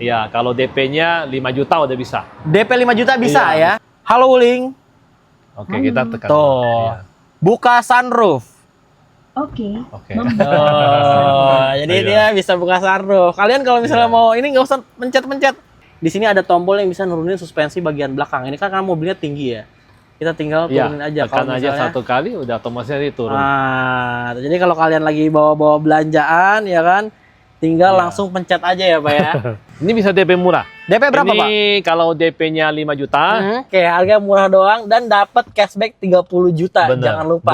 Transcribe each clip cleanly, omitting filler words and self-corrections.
Iya, kalau DP-nya 5 juta udah bisa. DP 5 juta bisa Iya. ya. Halo Wuling. Oke, kita tekan. Tuh. Iya. Buka sunroof. Oke. Oke. Jadi Iya. dia bisa buka sunroof. Kalian kalau misalnya Iya. mau ini nggak usah pencet-pencet. Di sini ada tombol yang bisa nurunin suspensi bagian belakang. Ini kan karena mobilnya tinggi ya. Kita tinggal turunin aja. Tekan Kalau aja misalnya, satu kali udah otomatis turun. Nah, jadi kalau kalian lagi bawa-bawa belanjaan ya kan, tinggal Iya. langsung pencet aja ya Pak ya. Ini bisa DP murah. DP berapa ini Pak? kalau DP-nya 5 juta, Oke, harga murah doang dan dapat cashback 30 juta. bener, Jangan lupa.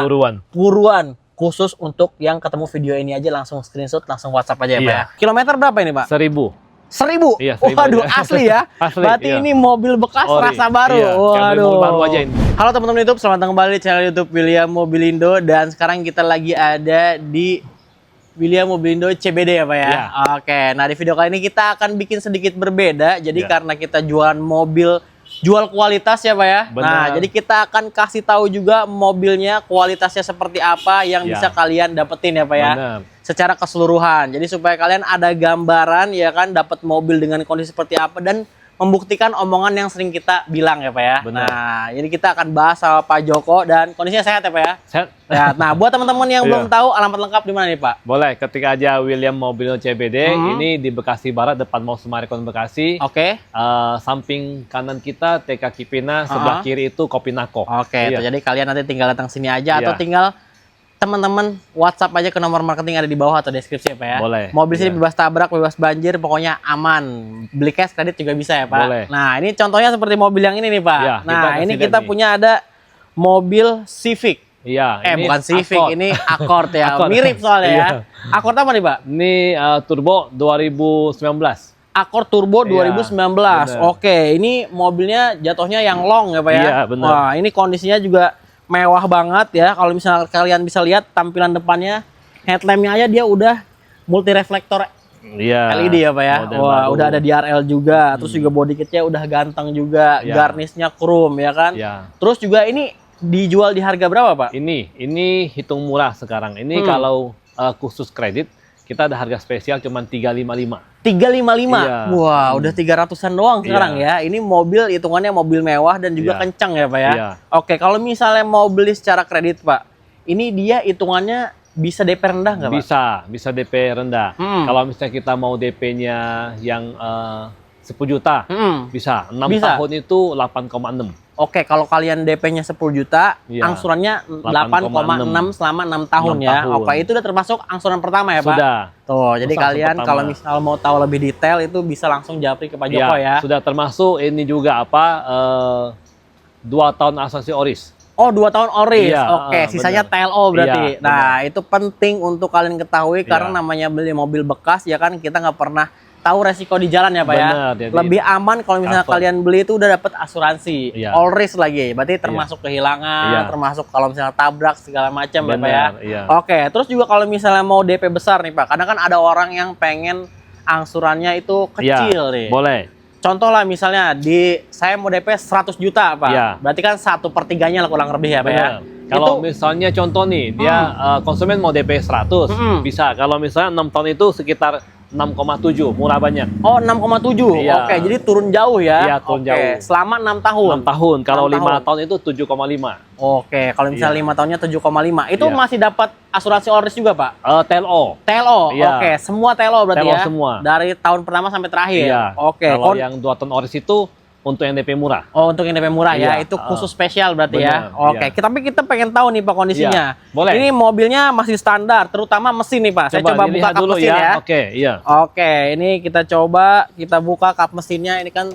buruan. Khusus untuk yang ketemu video ini aja langsung screenshot, langsung WhatsApp aja ya Pak Iya. ya. Kilometer berapa ini Pak? 1000. 1000. Iya, 1000 Waduh, aja. asli ya. Asli, Berarti iya. ini mobil bekas Ori. rasa baru. Iya, kayak Waduh. mobil baru aja ini. Halo teman-teman YouTube, selamat datang kembali di channel YouTube William Mobilindo, dan sekarang kita lagi ada di William Mobilindo CBD ya Pak ya. Iya. Oke, nah di video kali ini kita akan bikin sedikit berbeda. Jadi Iya. karena kita jualan mobil, jual kualitas ya Pak ya. Benar. Nah, jadi kita akan kasih tahu juga mobilnya kualitasnya seperti apa yang Iya. bisa kalian dapetin ya Pak ya. Bener. Secara keseluruhan. Jadi supaya kalian ada gambaran ya kan, dapat mobil dengan kondisi seperti apa dan membuktikan omongan yang sering kita bilang ya Pak ya. Benar. Nah, jadi kita akan bahas sama Pak Joko dan kondisinya sehat ya Pak ya. Set. Ya, nah buat teman-teman yang Iya. belum tahu alamat lengkap di mana nih Pak? Boleh, ketika aja William Mobilindo CBD, Hmm. ini di Bekasi Barat, depan Mall Sumarekon Bekasi. Oke. Samping kanan kita TK Kipina, sebelah kiri itu Kopinako. Oke, Iya. tuh, jadi kalian nanti tinggal datang sini aja atau Iya. tinggal teman-teman WhatsApp aja ke nomor marketing ada di bawah atau deskripsi ya Pak ya. Boleh. Mobil sini Iya. bebas tabrak, bebas banjir, pokoknya aman. Beli cash kredit juga bisa ya Pak. Boleh. Nah, ini contohnya seperti mobil yang ini nih Pak. Iya, kita Nah, kasih ini lihat kita nih. punya ada mobil Civic. Iya, ini Bukan Civic, Accord. ini Accord ya. Accord. Mirip soalnya ya. Iya. Accord apa nih Pak? Ini turbo 2019. Accord Turbo Iya, 2019. bener. Oke, ini mobilnya jatuhnya yang long ya Pak ya. Iya, bener. Wah, ini kondisinya juga mewah banget ya. Kalau misalnya kalian bisa lihat tampilan depannya, headlampnya aja dia udah multi reflektor Iya. LED ya Pak ya. model Wah, baru. udah ada DRL juga. Terus juga body kitnya udah ganteng juga. Iya. Garnisnya chrome ya kan. Iya. Terus juga ini dijual di harga berapa Pak? Ini hitung murah sekarang. Ini kalau khusus kredit, kita ada harga spesial cuma 355. 355. Iya. Wah, udah 300-an doang sekarang ya. Ini mobil hitungannya mobil mewah dan juga Iya. kencang ya, Pak ya. Iya. Oke, kalau misalnya mau beli secara kredit, Pak. Ini dia hitungannya bisa DP rendah nggak, Pak? Bisa DP rendah. Kalau misalnya kita mau DP-nya yang 10 juta, bisa. 6 Bisa. tahun itu 8,6. Oke, kalau kalian DP-nya 10 juta, Iya. angsurannya 8,6 selama 6 tahun 6 ya. tahun. Oke, itu udah termasuk angsuran pertama ya, Pak? Sudah. Tuh, jadi Angsuran kalian pertama. kalau misal mau tahu lebih detail itu bisa langsung japri ke Pak Joko ya. Sudah termasuk ini juga 2 tahun asuransi oris. Oh, 2 tahun oris. Iya, Oke, sisanya bener. TLO berarti. Iya, Nah, itu penting untuk kalian ketahui karena Iya. namanya beli mobil bekas ya kan kita nggak pernah tahu resiko di jalan ya, Pak ya. Bener, jadi Lebih aman kalau misalnya cover. kalian beli itu udah dapat asuransi. Iya. All risk lagi. Berarti termasuk kehilangan, Iya. termasuk kalau misalnya tabrak segala macam ya, Pak ya. Bener, iya. Oke, terus juga kalau misalnya mau DP besar nih, Pak. Kadang kan ada orang yang pengen angsurannya itu kecil nih. Boleh. Contoh lah misalnya saya mau DP 100 juta Pak. Iya. Berarti kan 1/3-nya lah kurang lebih ya Pak ya. Bener. Kalau misalnya contoh nih, dia konsumen mau DP 100, bisa. Kalau misalnya 6 tahun itu sekitar 6,7, murah banyak. Oh, 6,7. Iya. Oke, jadi turun jauh ya. Iya, turun Oke, jauh. selama 6 tahun. 6 tahun. Kalau 6 5 tahun. tahun itu 7,5. Oke, kalau misalnya Iya. 5 tahunnya 7,5. Itu Iya. masih dapat asuransi all risk juga, Pak? TLO. TLO. Iya. Oke, semua TLO berarti TLO ya. semua. Dari tahun pertama sampai terakhir. Iya. Oke. Kalau yang 2 tahun oris itu untuk yang DP murah. Oh, untuk yang DP murah ya, Iya, itu khusus spesial berarti ya. bener, Oke, iya. tapi kita pengen tahu nih Pak kondisinya. Iya, boleh. Ini mobilnya masih standar, terutama mesin nih Pak. Saya coba buka dilihat kap dulu mesin ya. Oke, iya. Oke, ini kita buka kap mesinnya. Ini kan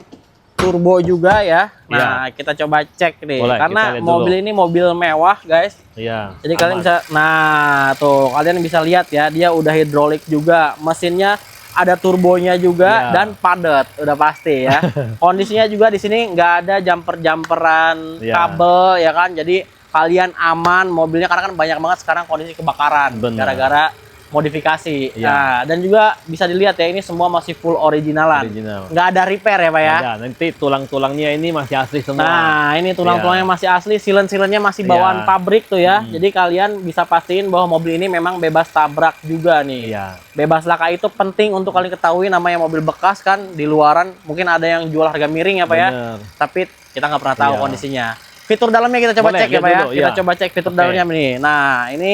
turbo juga ya. Nah, kita coba cek nih. Boleh, karena kita lihat mobil dulu. ini mobil mewah, guys. Iya. Jadi kalian aman. bisa, nah tuh kalian bisa lihat ya, dia udah hidrolik juga. Mesinnya ada turbonya juga Iya. dan padat, udah pasti ya. Kondisinya juga di sini nggak ada jumper-jumperan Iya. kabel ya kan. Jadi kalian aman mobilnya karena kan banyak banget sekarang kondisi kebakaran Bener. gara-gara modifikasi. Iya. Nah, dan juga bisa dilihat ya, ini semua masih full originalan. Original. Nggak ada repair ya, Pak ya? Ada, nanti tulang-tulangnya ini masih asli semua. Nah, ini tulang-tulangnya masih asli, silen-silennya masih bawaan Iya. pabrik tuh ya. Jadi kalian bisa pastiin bahwa mobil ini memang bebas tabrak juga nih. Iya. Bebas laka itu penting untuk kalian ketahui, namanya mobil bekas kan di luaran mungkin ada yang jual harga miring ya, Pak ya. Bener. Tapi kita nggak pernah tahu Iya. kondisinya. Fitur dalamnya kita coba Boleh, cek ya, lihat Pak ya. dulu, Kita iya. coba cek fitur Oke. dalamnya nih. Nah, ini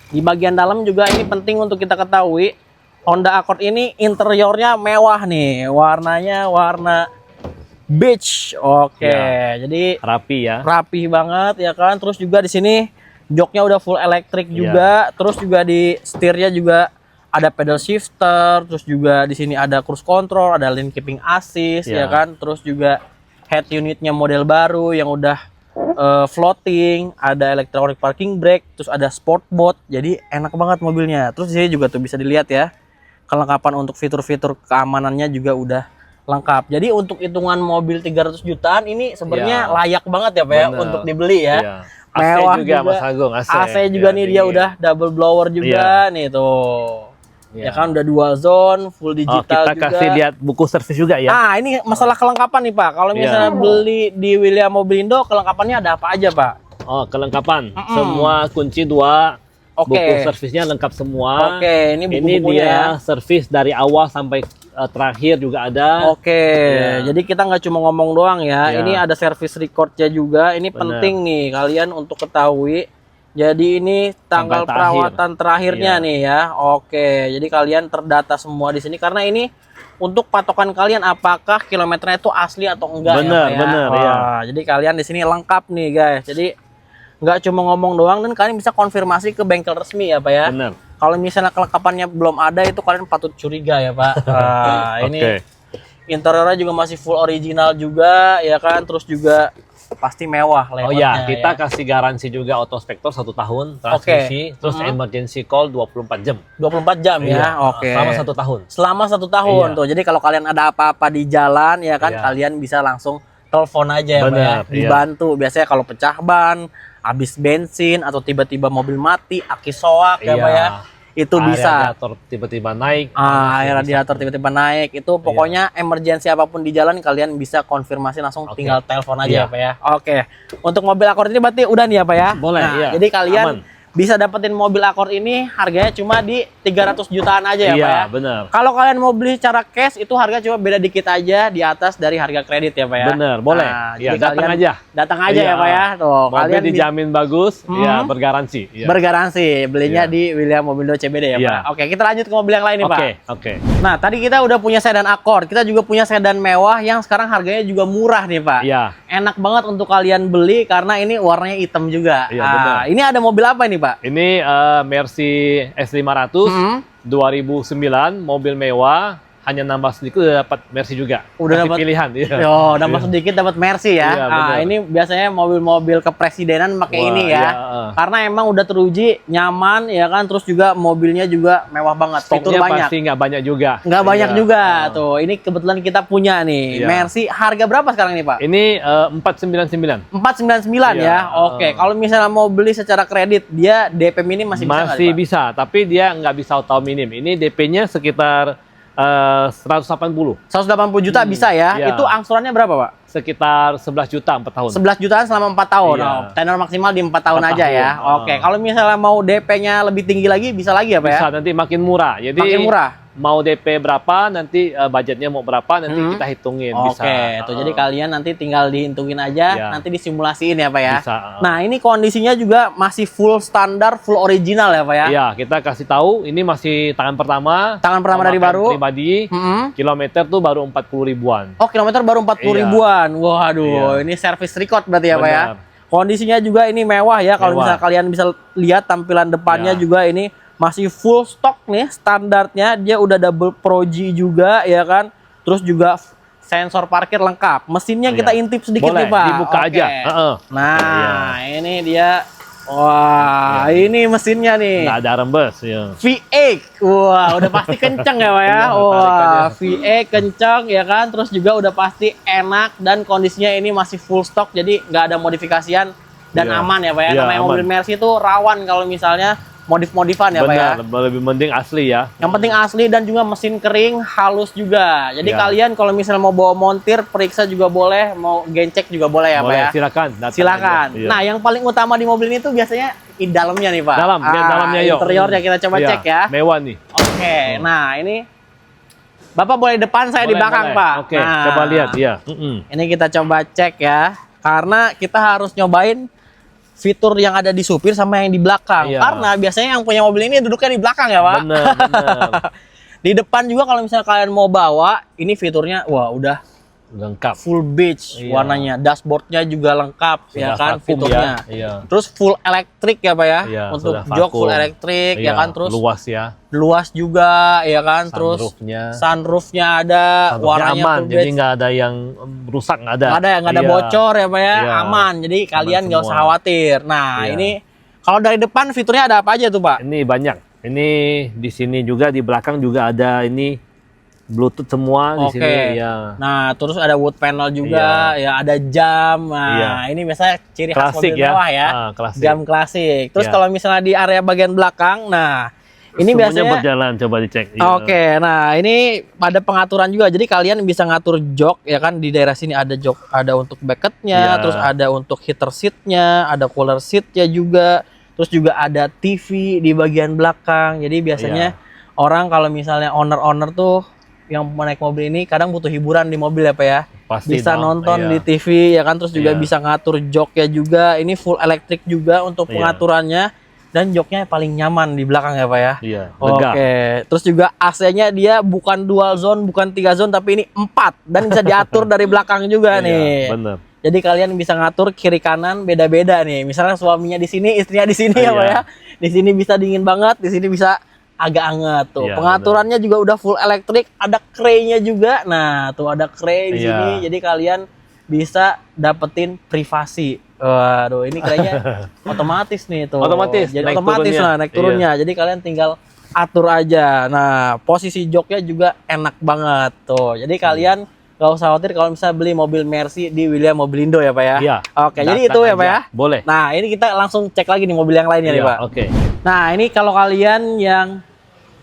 di bagian dalam juga ini penting untuk kita ketahui. Honda Accord ini interiornya mewah nih. Warnanya warna beige. Oke. Iya. Jadi Rapi ya. rapih banget ya kan. Terus juga di sini joknya udah full elektrik Iya. juga. Terus juga di setirnya juga ada pedal shifter. Terus juga di sini ada cruise control, ada lane keeping assist ya Iya. kan. Terus juga head unitnya model baru yang udah floating, ada electronic parking brake, terus ada sport mode. Jadi enak banget mobilnya. Terus di sini juga tuh bisa dilihat ya, kelengkapan untuk fitur-fitur keamanannya juga udah lengkap. Jadi untuk hitungan mobil 300 jutaan ini sebenarnya Iya. layak banget ya, Pak ya, Bener. untuk dibeli ya. Iya. AC Mewah juga, juga. Mas Agung. AC juga Ya, nih dia dingin. udah double blower juga nih tuh. Ya Iya. kan udah dual zone, full Oh, digital kita juga. kasih lihat buku servis juga ya. Ah, ini masalah kelengkapan nih, Pak. Kalau Iya. misalnya beli di William Mobilindo, kelengkapannya ada apa aja, Pak? Oh, kelengkapan. Semua kunci 2. Oke. Buku servisnya lengkap semua. Oke, ini buku-bukunya dia ya. servis dari awal sampai terakhir juga ada. Oke, Iya. jadi kita nggak cuma ngomong doang ya. Iya. Ini ada service recordnya juga. Ini Bener. penting nih kalian untuk ketahui. Jadi ini tanggal Sampai terakhir. perawatan terakhirnya Iya. nih ya. Oke, jadi kalian terdata semua di sini karena ini untuk patokan kalian apakah kilometernya itu asli atau enggak Bener, ya, Pak ya. bener, Wah, iya. Jadi kalian di sini lengkap nih guys. Jadi nggak cuma ngomong doang dan kalian bisa konfirmasi ke bengkel resmi ya Pak ya. Bener. Kalau misalnya kelengkapannya belum ada itu kalian patut curiga ya Pak. Nah, ini Oke. interiornya juga masih full original juga ya kan, terus juga pasti mewah Oh layoutnya ya, kita ya. kasih garansi juga autospektor 1 tahun, transmisi, terus emergency call 24 jam. 24 jam ya. Iya, Oke. Selama 1 tahun. Selama 1 tahun Iya. tuh. Jadi kalau kalian ada apa-apa di jalan ya kan, Iya. kalian bisa langsung telepon aja ya Pak ya. Bener, iya. Dibantu. Biasanya kalau pecah ban, habis bensin atau tiba-tiba mobil mati, aki soak ya Iya. Pak ya. Itu Air bisa. radiator tiba-tiba naik. Air radiator tiba-tiba naik. Itu pokoknya emergency apapun di jalan kalian bisa konfirmasi langsung, Oke. tinggal telepon aja Iya. ya Pak ya. Oke. Untuk mobil Accord ini berarti udah nih ya Pak ya. Boleh, Nah, iya. jadi kalian Aman. bisa dapetin mobil Accord ini harganya cuma di 300 jutaan aja ya Iya, Pak ya. bener. Kalau kalian mau beli secara cash itu harga cuma beda dikit aja di atas dari harga kredit ya Pak ya. Bener, boleh. jadi Iya, datang kalian aja. Datang aja Iya. ya Pak ya. Tuh, Mobil kalian dijamin bagus, ya bergaransi. Iya. bergaransi belinya Iya. di William Mobilindo CBD ya Iya. Pak. Oke, kita lanjut ke mobil yang lain nih Pak. Oke, oke. Nah, tadi kita udah punya sedan Accord, kita juga punya sedan mewah yang sekarang harganya juga murah nih Pak. Iya. Enak banget untuk kalian beli karena ini warnanya hitam juga. Iya, benar. Ini ada mobil apa ini Pak? Ini Mercy S500 2009, mobil mewah, hanya nambah sedikit udah dapat Mercy juga. Udah Kasih dapat pilihan. Iya. Yo, nambah sedikit dapat Mercy ya. Iya, Nah, benar. ini biasanya mobil-mobil kepresidenan pakai Wah, ini ya. iya. Karena emang udah teruji nyaman ya kan, terus juga mobilnya juga mewah banget. Fitur Stoknya banyak. pasti nggak banyak juga. Nggak banyak Iya. juga tuh. Ini kebetulan kita punya nih. Iya. Mercy harga berapa sekarang nih Pak? Ini 499. 499 Iya. ya. Oke, kalau misalnya mau beli secara kredit, dia DP minim masih bisa nggak Masih nih, Pak? bisa, tapi dia nggak bisa auto minim. Ini DP-nya sekitar 180. 180 juta bisa ya. Iya. Itu angsurannya berapa, Pak? Sekitar 11 juta 4 tahun. 11 jutaan selama 4 tahun. Iya. Oh, tenor maksimal di 4 tahun 4 aja ya. tahun. Oke, kalau misalnya mau DP-nya lebih tinggi lagi bisa lagi ya, Pak ya? Bisa, nanti makin murah. Jadi Makin murah. mau DP berapa, nanti budgetnya mau berapa, nanti kita hitungin. Bisa. Oke, tuh jadi kalian nanti tinggal dihitungin aja, Iya. nanti disimulasiin ya, Pak ya. Bisa. Nah, ini kondisinya juga masih full standar, full original ya, Pak ya. Iya, kita kasih tahu ini masih tangan pertama. Tangan pertama dari Pemakaian baru. Pribadi. Mm-mm. Kilometer tuh baru 40 ribuan. Oh, kilometer baru 40 Iya. ribuan. Waduh, Iya. ini service record berarti ya, Pak ya. Benar. Kondisinya juga ini mewah ya. Kalau Mewah. misalnya kalian bisa lihat tampilan depannya Iya. juga ini masih full stock nih standarnya. Dia udah double Pro G juga ya kan. Terus juga sensor parkir lengkap. Mesinnya kita Iya. intip sedikit Boleh, nih, Pak. dibuka Oke. aja. Heeh. Nah, ini dia. Wah, ini mesinnya nih. Nggak ada rembes. Ya. V8, wah udah pasti kenceng ya Pak ya. Iya, Wah tarikannya. V8 kenceng ya kan, terus juga udah pasti enak dan kondisinya ini masih full stock jadi nggak ada modifikasian dan Iya. aman ya Pak ya. Iya, Namanya aman. mobil Mercy itu rawan kalau misalnya modif-modifan ya Pak ya. Benar, lebih mending asli ya. Yang penting asli dan juga mesin kering halus juga. Jadi Ya. kalian kalau misalnya mau bawa montir, periksa juga boleh, mau gencek juga boleh ya Pak Boleh, ya. silakan. datang Silakan. aja. Iya. Nah, yang paling utama di mobil ini tuh biasanya di dalamnya nih Pak. Lihat dalamnya yuk. Interiornya kita coba Iya, cek ya. Mewah nih. Oke, nah ini Bapak boleh depan, saya di Boleh, belakang boleh. Pak. Oke, Nah, coba lihat ya. ini kita coba cek ya, karena kita harus nyobain fitur yang ada di supir sama yang di belakang. Iya. Karena biasanya yang punya mobil ini duduknya di belakang ya Pak. Benar, benar. Di depan juga kalau misalnya kalian mau bawa, ini fiturnya wah udah Lengkap. full beige Iya. warnanya, dashboardnya juga lengkap ya Sudah kan vakum fiturnya. ya. Iya. Terus full elektrik ya Pak ya, Iya, untuk sudah jok full vakum. elektrik ya Iya, kan, terus luas ya. luas juga ya kan, terus Sunroofnya. sunroofnya ada, Sunroofnya warnanya aman, full jadi beige. nggak ada yang rusak, nggak ada. Nggak ada Iya. bocor ya Pak ya, Iya. aman. Jadi kalian nggak usah semua. khawatir. Nah Iya. ini kalau dari depan fiturnya ada apa aja tuh Pak? Ini banyak. Ini di sini juga, di belakang juga ada ini Bluetooth semua di Oke. sini ya. Nah terus ada wood panel juga, ya ada jam. Nah ini biasanya ciri khas Klasik mobil ya. mewah ya. Klasik. Jam klasik. Terus Iya. kalau misalnya di area bagian belakang, nah ini Semuanya biasanya berjalan, coba dicek. Iya. Oke, nah ini ada pengaturan juga. Jadi kalian bisa ngatur jok ya kan, di daerah sini ada jok, ada untuk bucketnya, Iya. terus ada untuk heater seatnya, ada cooler seatnya juga, terus juga ada TV di bagian belakang. Jadi biasanya Iya. orang kalau misalnya owner tuh yang mau naik mobil ini kadang butuh hiburan di mobil ya Pak ya. Pasti Bisa dong, nonton iya. di TV ya kan, terus juga Iya. bisa ngatur joknya juga. Ini full elektrik juga untuk Iya. pengaturannya, dan joknya paling nyaman di belakang ya Pak ya. Iya, lega. Oke, terus juga AC-nya dia bukan dual zone, bukan 3 zone, tapi ini 4 dan bisa diatur dari belakang juga Iya, nih. bener. Jadi kalian bisa ngatur kiri kanan beda-beda nih. Misalnya suaminya di sini, istrinya di sini ya Pak ya. Iya. Di sini bisa dingin banget, di sini bisa agak anget tuh. Iya, Pengaturannya juga udah full elektrik, ada kray-nya juga. Nah, tuh ada kray di Iya. sini. Jadi kalian bisa dapetin privasi. Waduh, ini kayaknya otomatis nih tuh. Otomatis, Jadi naik otomatis turunnya. lah naik turunnya. Jadi kalian tinggal atur aja. Nah, posisi joknya juga enak banget tuh. Jadi kalian nggak usah khawatir kalau misalnya beli mobil Mercy di William Mobilindo ya Pak ya. Iya. Oke, jadi Datang itu ya Pak aja. ya. Boleh. Nah, ini kita langsung cek lagi nih mobil yang lainnya nih Iya, Pak. Oke. Nah, ini kalau kalian yang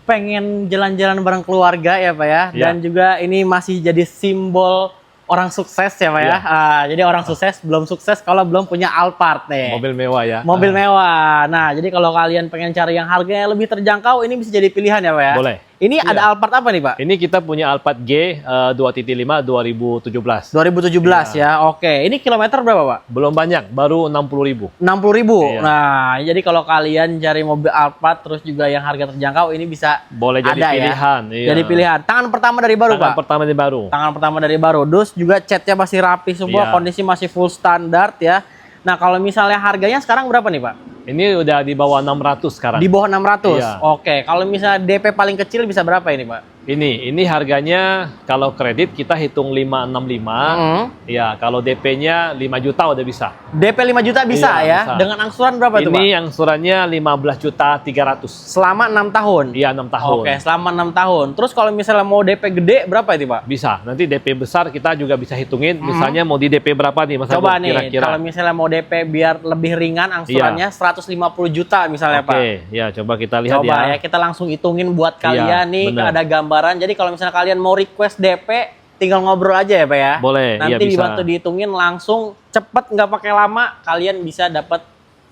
pengen jalan-jalan bareng keluarga ya Pak ya, Iya. dan juga ini masih jadi simbol orang sukses ya Pak ya. Iya. Jadi orang sukses belum sukses kalau belum punya Alphard nih. Mobil mewah ya. Mobil mewah. Nah, jadi kalau kalian pengen cari yang harganya lebih terjangkau, ini bisa jadi pilihan ya Pak ya. Boleh. Ini Iya. ada Alphard apa nih Pak? Ini kita punya Alphard G 2.5 2017. 2017 ya. Oke, ini kilometer berapa Pak? Belum banyak, baru 60.000. 60.000. Iya. Nah, jadi kalau kalian cari mobil Alphard terus juga yang harga terjangkau, ini bisa Boleh jadi ada pilihan. ya. Iya. Jadi pilihan. Tangan pertama dari baru Tangan Pak. pertama ini baru. Tangan pertama dari baru. Dus juga catnya masih rapi semua, Iya. kondisi masih full standar ya. Nah, kalau misalnya harganya sekarang berapa nih Pak? Ini udah di bawah 600 sekarang. Di bawah 600. Iya. Oke, kalau misalnya DP paling kecil bisa berapa ini Pak? Ini harganya kalau kredit kita hitung 565. Ya, kalau DP-nya 5 juta udah bisa. DP 5 juta bisa Iya, ya. bisa. Dengan angsuran berapa tuh Pak? Ini angsurannya 15.300.000. Selama 6 tahun. Iya, 6 tahun. Oke, selama 6 tahun. Terus kalau misalnya mau DP gede berapa itu Pak? Bisa. Nanti DP besar kita juga bisa hitungin. Misalnya mau di DP berapa nih Mas Coba Agung, nih, kira-kira? kalau misalnya mau DP biar lebih ringan angsurannya 150 juta misalnya Pak. Oke, ya coba kita lihat Coba ya. ya, kita langsung hitungin buat kalian Iya, nih, benar. ada gambaran. Jadi kalau misalnya kalian mau request DP, tinggal ngobrol aja ya Pak ya. Boleh, Nanti iya bisa. dibantu dihitungin langsung, cepet nggak pakai lama, kalian bisa dapat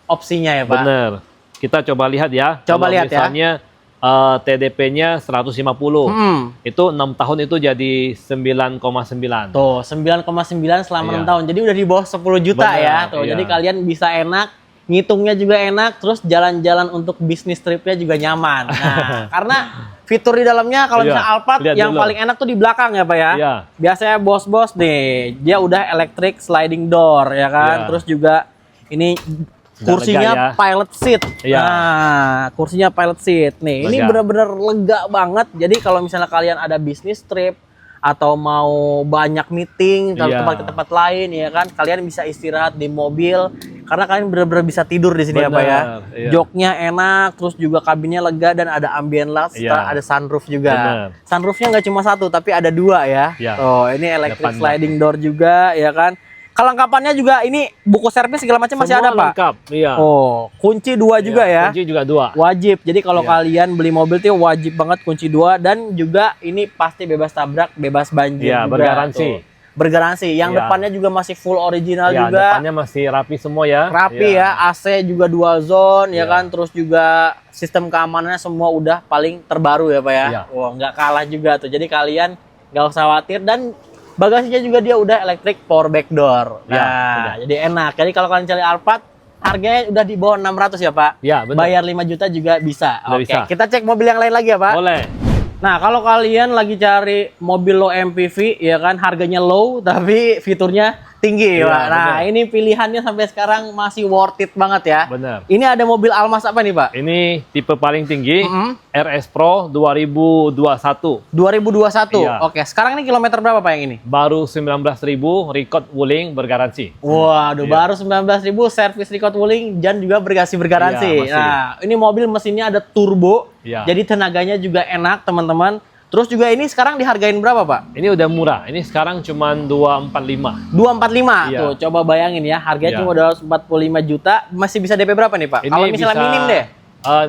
opsinya ya Pak. Bener. Kita coba lihat ya. Coba Kalau lihat ya. misalnya TDP-nya 150. Itu 6 tahun itu jadi 9,9. Tuh, 9,9 selama 6 Iya. tahun. Jadi udah di bawah 10 juta Bener, ya. Tuh, iya. jadi kalian bisa enak, ngitungnya juga enak, terus jalan-jalan untuk bisnis tripnya juga nyaman. Nah, karena fitur di dalamnya kalau Iya, misalnya Alphard lihat yang dulu. paling enak tuh di belakang ya Pak ya. Iya. Biasanya bos-bos nih, dia udah electric sliding door ya kan. Iya. Terus juga ini Udah kursinya lega ya. pilot seat. Iya. Nah, kursinya pilot seat. Nih, ini Lega. bener-bener lega banget. Jadi kalau misalnya kalian ada bisnis trip atau mau banyak meeting kalau Iya. tempat ke tempat lain ya kan, kalian bisa istirahat di mobil karena kalian bener-bener bisa tidur di sini ya Pak ya. Bener, iya. Joknya enak, terus juga kabinnya lega dan ada ambient light, Iya. ada sunroof juga. Bener. Sunroofnya nggak cuma satu tapi ada 2 ya. Iya. Oh, ini electric Depan sliding door juga ya kan. Kelengkapannya juga ini buku servis segala macam masih Semua ada, Pak? lengkap, iya. Oh, kunci 2 juga ya? Kunci juga 2. Wajib. Jadi kalau Iya. kalian beli mobil tuh wajib banget kunci 2 dan juga ini pasti bebas tabrak, bebas banjir Iya, juga. bergaransi. Tuh. Bergaransi. Yang Iya. depannya juga masih full original Ya, juga. depannya masih rapi semua ya. Rapi Iya. ya, AC juga dual zone ya Iya. kan, terus juga sistem keamanannya semua udah paling terbaru ya Pak ya. Iya. Wah, nggak kalah juga tuh. Jadi kalian nggak usah khawatir dan bagasinya juga dia udah electric power back door. Iya, Nah, udah. jadi enak. Jadi kalau kalian cari Alphard harganya udah di bawah 600 ya Pak. Iya, betul. Bayar 5 juta juga bisa. Udah Oke, bisa. kita cek mobil yang lain lagi ya Pak. Boleh. Nah, kalau kalian lagi cari mobil low MPV, ya kan harganya low tapi fiturnya tinggi, Iya, Pak. Nah, bener. ini pilihannya sampai sekarang masih worth it banget ya. Benar. Ini ada mobil Almas apa nih, Pak? Ini tipe paling tinggi Mm-mm. RS Pro 2021. 2021. Iya. Oke, sekarang ini kilometer berapa, Pak, yang ini? Baru 19.000, record wuling bergaransi. Waduh, Iya. baru 19.000 servis record wuling dan juga bergaransi. Iya, masih. Nah, ini mobil mesinnya ada turbo. Iya. Jadi tenaganya juga enak, teman-teman. Terus juga ini sekarang dihargain berapa, Pak? Ini udah murah. Ini sekarang cuma 245. 245 Iya. tuh, coba bayangin ya, harganya Iya. cuma 245 juta, masih bisa DP berapa nih Pak? Ini Kalau misalnya bisa, minim deh,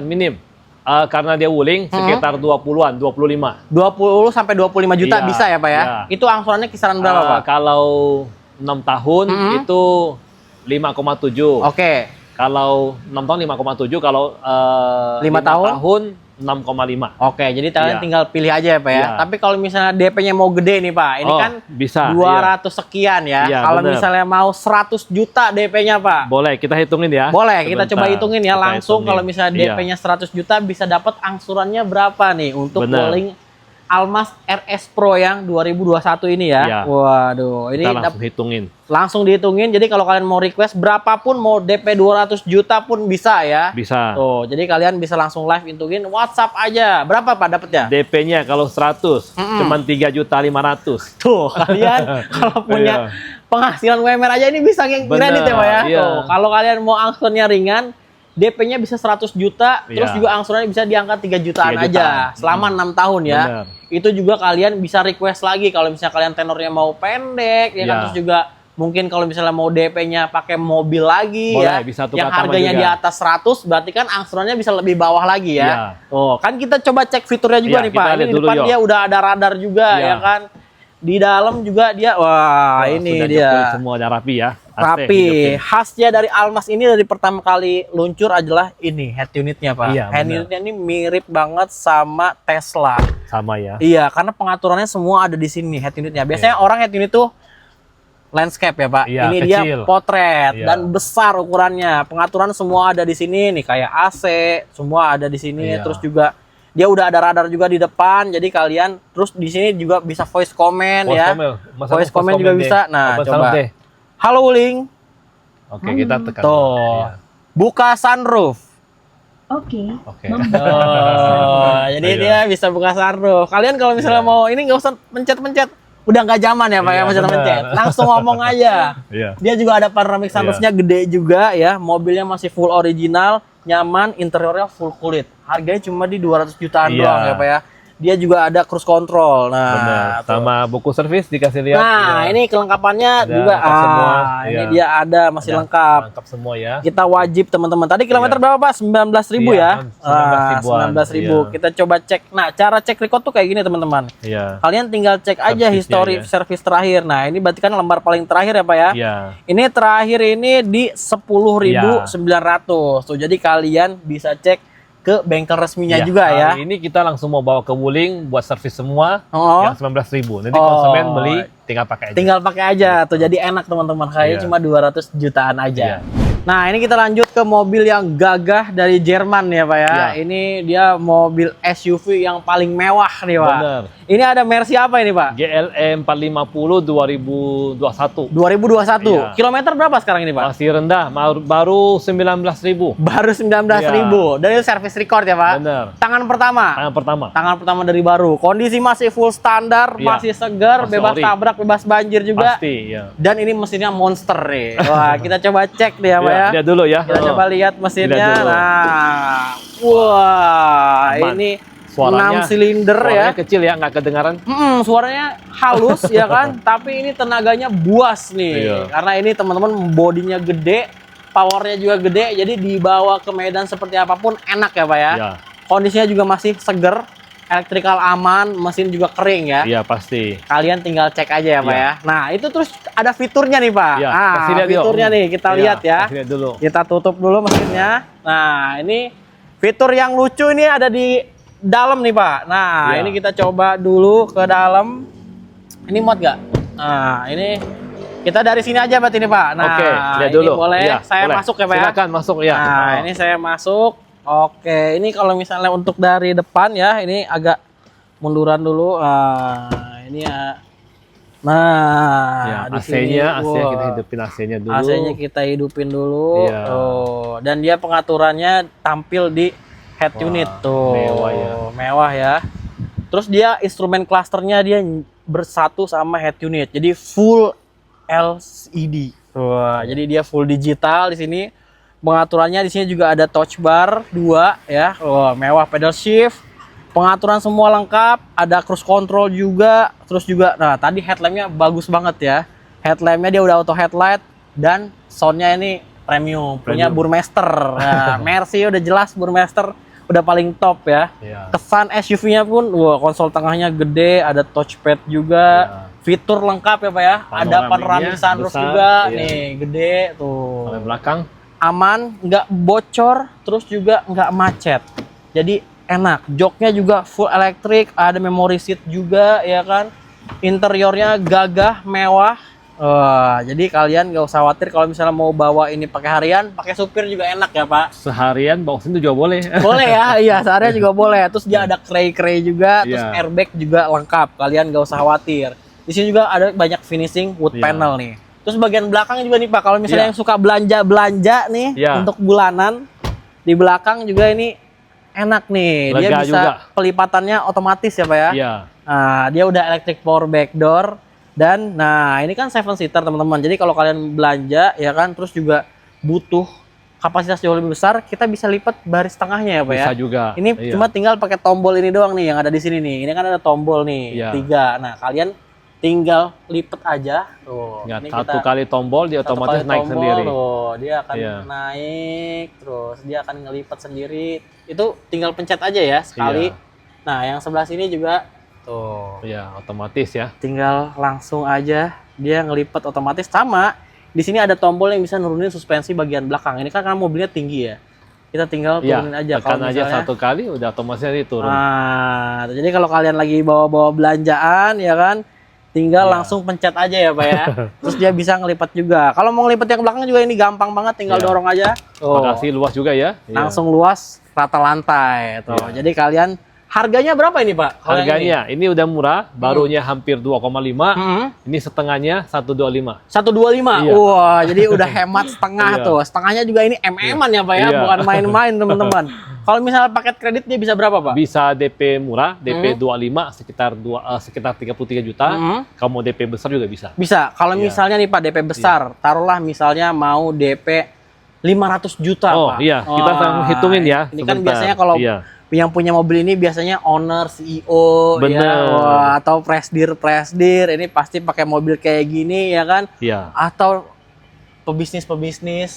minim. Karena dia wuling sekitar 20-an, 25. 20 sampai 25 juta Iya, bisa ya Pak ya? iya. Itu angsurannya kisaran berapa Pak? Kalau 6 tahun Mhm. itu 5,7. Oke, Kalau 6 tahun 5,7, kalau 5 tahun? 6,5. oke, jadi kalian Iya. tinggal pilih aja ya Pak ya. Iya. Tapi kalau misalnya DP-nya mau gede nih Pak, ini Oh, kan bisa. 200 sekian ya. Iya, Kalau bener. misalnya mau 100 juta DP-nya Pak, Boleh, kita hitungin ya. boleh kita coba Sebentar, hitungin ya kita langsung. hitungin. Kalau misalnya Iya. DP-nya 100 juta bisa dapat angsurannya berapa nih untuk Bener. wuling Almas RS Pro yang 2021 ini ya. Iya. Waduh, ini Kita langsung hitungin. langsung dihitungin. Jadi kalau kalian mau request berapapun, mau DP 200 juta pun bisa ya. Bisa. Tuh, jadi kalian bisa langsung live hitungin WhatsApp aja. Berapa Pak dapetnya? DP-nya kalau 100 cuman 3.500.000. Tuh, kalian kalau punya Iya. penghasilan UMR aja ini bisa kredit Bener, ya Pak ya. iya. Tuh, kalau kalian mau angsurannya ringan, DP-nya bisa 100 juta, terus Iya. juga angsurannya bisa diangkat 3 jutaan 3 aja jutaan. selama 6 tahun ya. Bener. Itu juga kalian bisa request lagi kalau misalnya kalian tenornya mau pendek ya kan, Iya. terus juga mungkin kalau misalnya mau DP-nya pakai mobil lagi Boleh, ya. bisa tukar yang tambah harganya juga. di atas 100 berarti kan angsurannya bisa lebih bawah lagi ya. Iya. Tuh, kan kita coba cek fiturnya juga Iya, nih kita Pak. Ini lihat di dulu, depan yuk. dia udah ada radar juga Iya. ya kan. Di dalam juga dia wah, ini Sudah dia. jepit semua, udah rapi ya. AC Rapi. hidupin. Khasnya dari Almas ini dari pertama kali luncur adalah ini head unitnya Pak. Iya, Head benar. unitnya ini mirip banget sama Tesla. Sama ya. Iya, karena pengaturannya semua ada di sini head unitnya. Biasanya orang head unit tuh landscape ya Pak. Iya, Ini kecil. dia potret Iya. dan besar ukurannya. Pengaturan semua ada di sini nih, kayak AC semua ada di sini. Iya. Terus juga dia udah ada radar juga di depan. Jadi kalian terus di sini juga bisa voice comment ya. Voice comment juga bisa. Nah, coba. Halo Wuling. Oke, kita tekan. Tuh. Iya. Buka sunroof. Oke. Oke. Oh, jadi Iya. dia bisa buka sunroof. Kalian kalau misalnya Iya. mau ini nggak usah pencet-pencet. Udah nggak zaman ya Pak ya Iya, pencet-pencet. benar. Langsung ngomong aja. Iya. Dia juga ada panoramic sunroofnya gede juga ya. Mobilnya masih full original, nyaman, interiornya full kulit. Harganya cuma di 200 jutaan Iya. doang ya Pak ya. Dia juga ada cruise control. Benar. Nah, tuh. Sama buku servis dikasih lihat. Nah, Iya. ini kelengkapannya Ada juga. lengkap semua. Ini Iya. dia ada masih Ada lengkap. Lengkap semua ya. Kita wajib teman-teman. Tadi kilometer Iya. berapa Pak? 19.000 ya? Iya, 19.000-an. 19.000. Iya. Kita coba cek. Nah, cara cek record tuh kayak gini teman-teman. Iya. Kalian tinggal cek aja Servisnya, history ya. servis terakhir. Nah, ini berarti kan lembar paling terakhir ya Pak ya? Iya. Ini terakhir ini di 10.900. Tuh, jadi kalian bisa cek ke bengkel resminya Iya. juga ya. Hari ini kita langsung mau bawa ke Wuling buat servis semua Oh. yang 19.000. Nanti Oh. konsumen beli tinggal pakai aja. Tinggal pakai aja tuh, jadi enak teman-teman. Kayaknya Iya. cuma 200 jutaan aja. Iya. Nah, ini kita lanjut ke mobil yang gagah dari Jerman ya Pak ya. Iya. Ini dia mobil SUV yang paling mewah nih Pak. Bener. Ini ada Mercy apa ini Pak? GLE 450 2021. 2021. Iya. Kilometer berapa sekarang ini Pak? Masih rendah, baru 19.000. Baru 19.000. Dan itu service record ya Pak? Bener. Tangan pertama. Tangan pertama. Tangan pertama dari baru. Kondisi masih full standar, Iya. masih segar, Masih bebas ori. tabrak, bebas banjir juga. Pasti, ya. Dan ini mesinnya monster nih. Wah, kita coba cek deh ya Pak ya. Lihat dulu ya. Kita coba lihat mesinnya. Lihat dulu. Nah, wah, Aman. ini Suaranya 6 silinder ya. Suaranya kecil ya, nggak kedengaran. Suaranya halus ya kan, tapi ini tenaganya buas nih. Iya. Karena ini teman-teman bodinya gede, powernya juga gede, jadi dibawa ke medan seperti apapun enak ya Pak ya. Iya. Kondisinya juga masih seger, elektrikal aman, mesin juga kering ya. Iya pasti. Kalian tinggal cek aja ya Pak Iya. ya. Nah itu terus ada fiturnya nih Pak. Iya, Nah kasih lihat yuk. fiturnya nih kita Iya, lihat ya. kasih lihat dulu. Kita tutup dulu mesinnya. Nah ini fitur yang lucu ini ada di dalam nih Pak. Nah Iya. ini kita coba dulu ke dalam. Ini muat gak? Nah ini kita dari sini aja berarti ini Pak. Nah Oke, lihat ini dulu. boleh Iya, saya boleh. masuk ya Pak ya. Silakan masuk ya. Nah ini saya masuk. Oke ini kalau misalnya untuk dari depan ya, ini agak munduran dulu. Nah ini ya. Nah Ya, di sini, AC-nya wah. kita hidupin AC-nya dulu. AC-nya kita hidupin dulu. Iya. Tuh. Dan dia pengaturannya tampil di head Wah, unit tuh. mewah ya. Mewah ya. Terus dia instrumen clusternya dia bersatu sama head unit. Jadi full LCD. Wah, jadi dia full digital di sini. Pengaturannya di sini juga ada touch bar 2 ya. Wah, mewah, pedal shift. Pengaturan semua lengkap, ada cruise control juga, terus juga, nah tadi headlampnya bagus banget ya. Headlampnya dia udah auto headlight dan soundnya ini premium, punya Burmester. Nah, Mercy udah jelas Burmester udah paling top ya. Iya. Kesan SUV-nya pun, wah konsol tengahnya gede, ada touchpad juga, fitur lengkap ya Pak ya. Ada panoramic sunroof besar, juga, iya. nih gede tuh. Sampai belakang. Aman, nggak bocor, terus juga nggak macet. Jadi enak, joknya juga full elektrik, ada memory seat juga ya kan. Interiornya gagah, mewah. Jadi kalian nggak usah khawatir kalau misalnya mau bawa ini pakai harian, pakai supir juga enak ya Pak. Seharian bawa sini juga boleh. Boleh ya, iya seharian juga boleh. Terus dia ada kray-kray juga, terus Iya. airbag juga lengkap. Kalian nggak usah khawatir. Di sini juga ada banyak finishing wood Iya. panel nih. Terus bagian belakang juga nih Pak, kalau misalnya Iya. yang suka belanja-belanja nih Iya. untuk bulanan, di belakang juga ini enak nih. Dia Lega bisa juga. pelipatannya otomatis ya Pak ya. Iya. Nah, dia udah electric power back door dan nah ini kan 7 seater teman-teman. Jadi kalau kalian belanja ya kan, terus juga butuh kapasitas jauh lebih besar, kita bisa lipat baris tengahnya ya Pak ya. Bisa juga. Ini Iya. cuma tinggal pakai tombol ini doang nih yang ada di sini nih. Ini kan ada tombol nih, Iya. 3. Nah, kalian tinggal lipat aja. Tuh. Ya, ini satu kita- kali tombol dia satu otomatis kali naik tombol, sendiri. Tuh, dia akan Iya. naik, terus dia akan ngelipat sendiri. Itu tinggal pencet aja ya sekali. Iya. Nah, yang sebelah sini juga tuh, Iya, otomatis ya. tinggal langsung aja dia ngelipat otomatis. Sama di sini ada tombol yang bisa nurunin suspensi bagian belakang. Ini kan karena mobilnya tinggi ya. Kita tinggal Iya, turunin aja. tekan Kalau aja misalnya- satu kali udah otomatis dia turun. Nah, jadi kalau kalian lagi bawa-bawa belanjaan ya kan, tinggal Iya. langsung pencet aja ya Pak ya. Terus dia bisa ngelipat juga. Kalau mau ngelipat yang belakang juga ini gampang banget, tinggal Iya. dorong aja. Tuh, Makasih luas juga ya. Iya. langsung luas, rata lantai. Tuh. Iya. Jadi kalian harganya berapa ini Pak? Kalau yang Harganya ini udah murah, barunya hampir 2,5. Ini setengahnya 125. 125. Iya. Wah, jadi udah hemat setengah Iya. tuh. Setengahnya juga ini MM-an ya Pak ya, Iya. bukan main-main teman-teman. Kalau misalnya paket kredit dia bisa berapa Pak? Bisa DP murah, DP 25 sekitar 33 juta. Kalau mau DP besar juga bisa. Bisa. Kalau Iya. misalnya nih Pak DP besar, taruhlah misalnya mau DP 500 juta Oh, Pak. iya, kita Wah, sedang hitungin ya. Ini kan sebentar. biasanya kalau Iya. yang punya mobil ini biasanya owner, CEO, Bener. ya, wah, atau presdir. Ini pasti pakai mobil kayak gini ya kan? Iya. Atau pebisnis.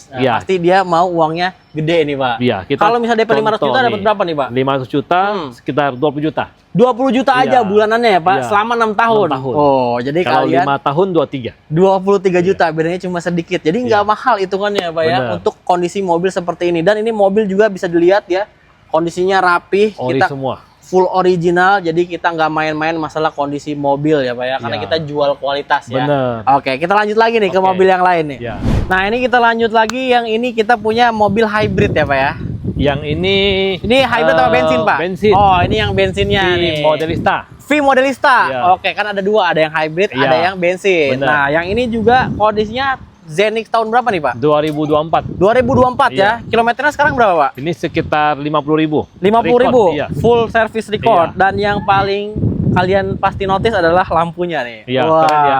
Nah, Iya. pasti dia mau uangnya gede nih Pak. Iya, kita Kalau misalnya DP 500 juta contoh dapat nih. berapa nih Pak? 500 juta sekitar 20 juta. 20 juta Iya. aja bulanannya ya Pak, Iya. selama 6 tahun. 6 tahun. Oh, jadi Kalau kalian 5 tahun 23. 23 juta, bedanya cuma sedikit. Jadi nggak mahal hitungannya ya Pak ya, Bener. untuk kondisi mobil seperti ini. Dan ini mobil juga bisa dilihat ya, kondisinya rapih, Ori kita semua. full original, jadi kita nggak main-main masalah kondisi mobil ya Pak ya, karena Iya. kita jual kualitas ya. Bener. Oke, kita lanjut lagi nih ke Oke. mobil yang lain nih. Ya. Nah ini kita lanjut lagi, yang ini kita punya mobil hybrid ya Pak ya. Yang ini Ini hybrid apa bensin Pak? Bensin. Oh ini yang bensinnya nih. Di Modelista. V Modelista. Iya. Oke, kan ada dua, ada yang hybrid, Iya. ada yang bensin. Bener. Nah, yang ini juga kondisinya Zenix tahun berapa nih, Pak? 2024. 2024 ya. Iya. Kilometernya sekarang berapa, Pak? Ini sekitar 50.000. 50.000. Iya. Full service record. Iya. Dan yang paling kalian pasti notice adalah lampunya nih. Iya, Wah, keren ya.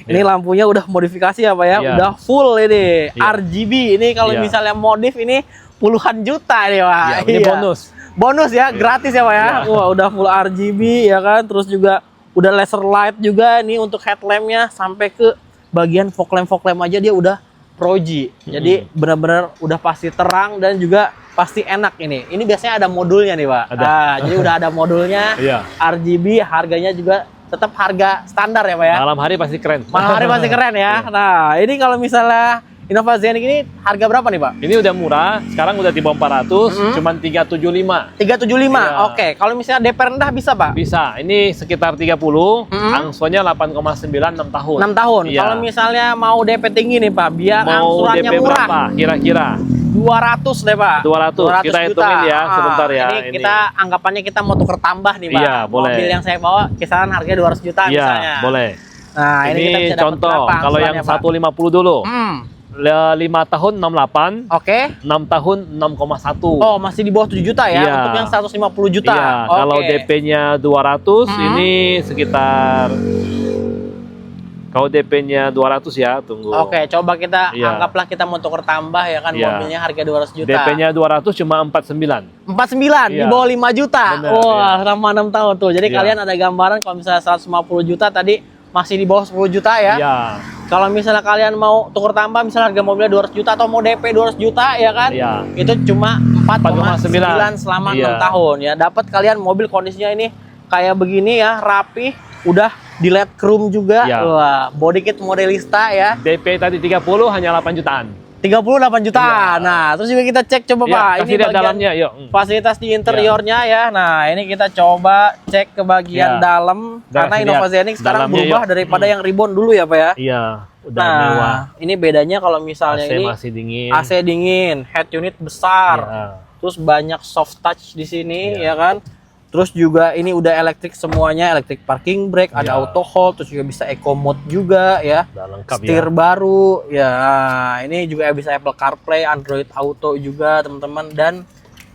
Ini lampunya udah modifikasi ya, Pak ya. Iya. Udah full ini. Iya. RGB. Ini kalau Iya. misalnya modif ini puluhan juta nih, Pak. Iya, ini bonus. bonus ya, gratis ya Pak ya. Wah, udah full RGB ya kan, terus juga udah laser light juga nih untuk headlampnya, sampai ke bagian fog lamp aja dia udah Pro G. Jadi benar-benar udah pasti terang dan juga pasti enak ini. Ini biasanya ada modulnya nih Pak. Nah, jadi udah ada modulnya, RGB, harganya juga tetap harga standar ya Pak ya. Malam hari pasti keren. Malam hari pasti keren ya. Nah, ini kalau misalnya Innova Zenix ini harga berapa nih Pak? Ini udah murah, sekarang udah di bawah 400, cuman 375. 375. Oke, kalau misalnya DP rendah bisa Pak? Bisa. Ini sekitar 30, angsurannya 8,9 6 tahun. 6 tahun. Kalau misalnya mau DP tinggi nih Pak, biar mau angsurannya DP murah. berapa kira-kira? 200 deh Pak. 200 kita hitungin ya sebentar ya. Ini kita anggapannya kita mau tuker tambah nih Pak. Iya, boleh. Mobil yang saya bawa kisaran harganya 200 juta misalnya. Boleh. Nah, ini kita bisa contoh, dapat kalau yang 150 dulu. 5 tahun 68, Oke. 6 tahun 6,1. Oh, masih di bawah 7 juta ya untuk yang 150 juta. Iya, kalau DP-nya 200 ini sekitar, kalau DP-nya 200 ya, tunggu. Oke, coba kita anggaplah kita mau tuker tambah ya kan, mobilnya harga 200 juta. DP-nya 200 cuma 49. 49 di bawah 5 juta. Bener, wah, selama 6 tahun tuh. Jadi kalian ada gambaran kalau misalnya 150 juta tadi masih di bawah 10 juta ya. Iya. Kalau misalnya kalian mau tuker tambah, misalnya harga mobilnya 200 juta atau mau DP 200 juta ya kan, itu cuma 4,9 selama 6 tahun ya. Dapat kalian mobil kondisinya ini kayak begini ya, rapi, udah di LED chrome juga. Wah, body kit modelista ya. DP tadi 30 hanya 8 jutaan. 38 juta. Nah, terus juga kita cek coba Pak. Ini bagian dalamnya, yuk. Fasilitas di interiornya ya. Nah, ini kita coba cek ke bagian dalam karena Innova Zenix sekarang berubah daripada yang Reborn dulu ya Pak ya. Iya, udah mewah. Ini bedanya kalau misalnya AC ini masih dingin. AC dingin, head unit besar. Terus banyak soft touch di sini ya kan. Terus juga ini udah elektrik semuanya, electric parking brake, ada auto hold, terus juga bisa eco mode juga ya. Udah lengkap setir baru ya. Ini juga bisa Apple CarPlay, Android Auto juga teman-teman. Dan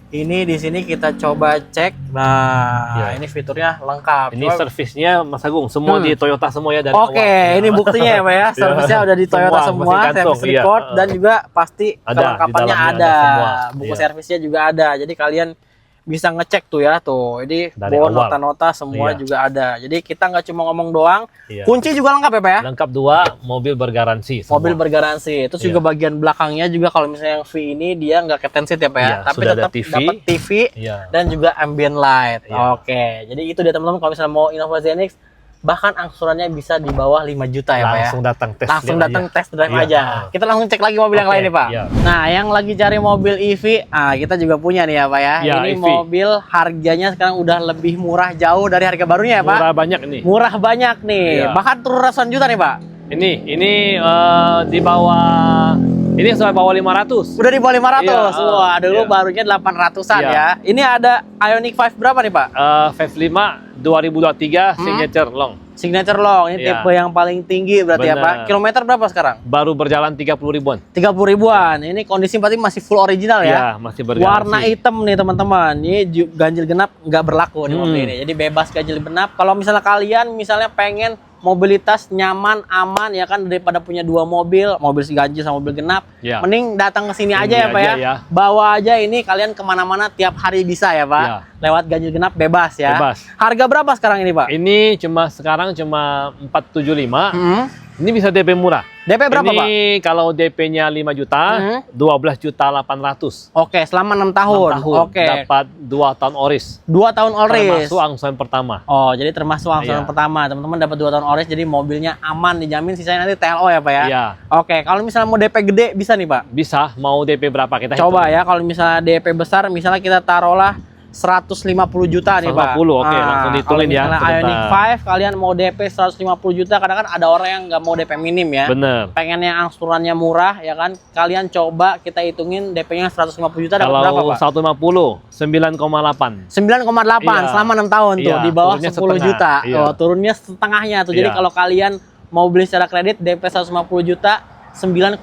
ini di sini kita coba cek. Nah, ini fiturnya lengkap. Ini servisnya Mas Agung semua di Toyota semua ya dari awal. Oke, ini buktinya ya Pak ya. Servisnya udah di Toyota semua, service record dan juga pasti kelengkapannya ada. Buku servisnya juga ada. Jadi kalian bisa ngecek tuh ya tuh, ini bawa nota-nota semua juga ada. Jadi kita nggak cuma ngomong doang, kunci juga lengkap ya Pak ya? Lengkap 2, mobil bergaransi semua. Mobil bergaransi. Terus juga bagian belakangnya juga kalau misalnya yang V ini dia nggak captain seat ya Pak ya, tapi tetap dapat TV dan juga ambient light. Oke, jadi itu dia teman-teman kalau misalnya mau Innova Zenix, bahkan angsurannya bisa di bawah 5 juta ya Pak ya. Langsung datang test drive aja. Kita langsung cek lagi mobil yang lain nih Pak. Nah, yang lagi cari mobil EV, kita juga punya nih ya Pak ya. Ini EV. Mobil harganya sekarang udah lebih murah jauh dari harga barunya ya Pak. Murah banyak nih. Murah banyak nih. Bahkan turun ratusan juta nih Pak. Ini di bawah, ini sampai bawah 500. Udah di bawah 500. Wah, dulu barunya 800-an ya. Ini ada Ioniq 5 berapa nih Pak? 5 2023 signature long. Signature long, ini tipe yang paling tinggi berarti ya Pak. Kilometer berapa sekarang? Baru berjalan 30 ribuan. 30 ribuan. Ini kondisi berarti masih full original ya? Iya, masih bergaransi. Warna hitam nih teman-teman. Ini ganjil genap nggak berlaku di mobil ini. Jadi bebas ganjil genap. Kalau misalnya kalian pengen mobilitas nyaman, aman ya kan, daripada punya 2 mobil ganjil sama mobil genap, mending datang ke sini aja ya Pak ya. Bawa aja ini, kalian kemana-mana tiap hari bisa ya Pak. Lewat ganjil genap bebas ya. Harga berapa sekarang ini Pak? Ini sekarang cuma 475. Ini bisa DP murah. DP berapa Pak? Ini kalau DP-nya 5 juta, 12.800.000. Oke, selama 6 tahun. 6 tahun. Oke. Dapat 2 tahun oris. 2 tahun oris. Termasuk angsuran pertama. Oh, jadi termasuk angsuran pertama. Teman-teman dapat 2 tahun oris, jadi mobilnya aman, dijamin, sisanya nanti TLO ya Pak ya? Iya. Oke, kalau misalnya mau DP gede bisa nih Pak? Bisa, mau DP berapa kita coba hitung. Ya, kalau misalnya DP besar, misalnya kita taruhlah 150 juta nih Pak. 150, oke, langsung dihitungin ya. Kalau Ioniq 5 kalian mau DP 150 juta, kadang kan ada orang yang nggak mau DP minim ya. Bener. Pengen yang angsurannya murah ya kan. Kalian coba kita hitungin DP-nya 150 juta dapat berapa Pak? Kalau 150, 9,8. 9,8 selama 6 tahun tuh, di bawah 10 juta. Oh, turunnya setengahnya tuh. Jadi kalau kalian mau beli secara kredit DP 150 juta, 9,8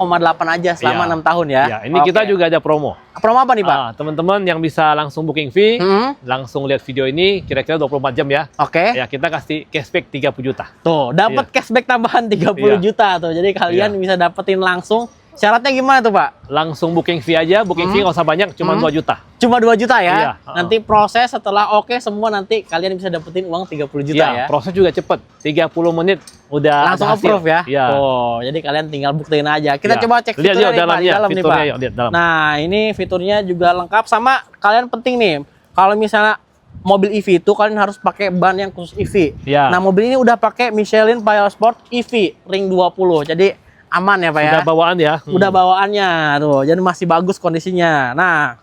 aja selama 6 tahun ya. Ini kita juga ada promo. Promo apa nih Pak? Teman-teman yang bisa langsung booking fee, langsung lihat video ini kira-kira 24 jam ya. Oke. Ya, kita kasih cashback 30 juta. Tuh, dapat cashback tambahan 30 juta tuh. Jadi kalian bisa dapetin langsung. Syaratnya gimana tuh Pak? Langsung booking fee aja, booking fee nggak usah banyak, cuma 2 juta. Cuma 2 juta ya. Iya, Nanti proses setelah oke semua nanti kalian bisa dapetin uang 30 juta ya. Proses juga cepet. 30 menit udah Langsung ada hasil. approve ya. Iya. Oh, jadi kalian tinggal buktiin aja. Kita Iya. coba cek Lihat fiturnya yuk nih, Pak, di dalamnya, dalam nih, fiturnya Pak. yuk, lihat dalam. Nah, ini fiturnya juga lengkap sama kalian penting nih. Kalau misalnya mobil EV itu kalian harus pakai ban yang khusus EV. Iya. Nah, mobil ini udah pakai Michelin Pilot Sport EV Ring 20. Jadi aman ya, Pak ya. Udah bawaan ya. Udah bawaannya tuh, jadi masih bagus kondisinya. Nah,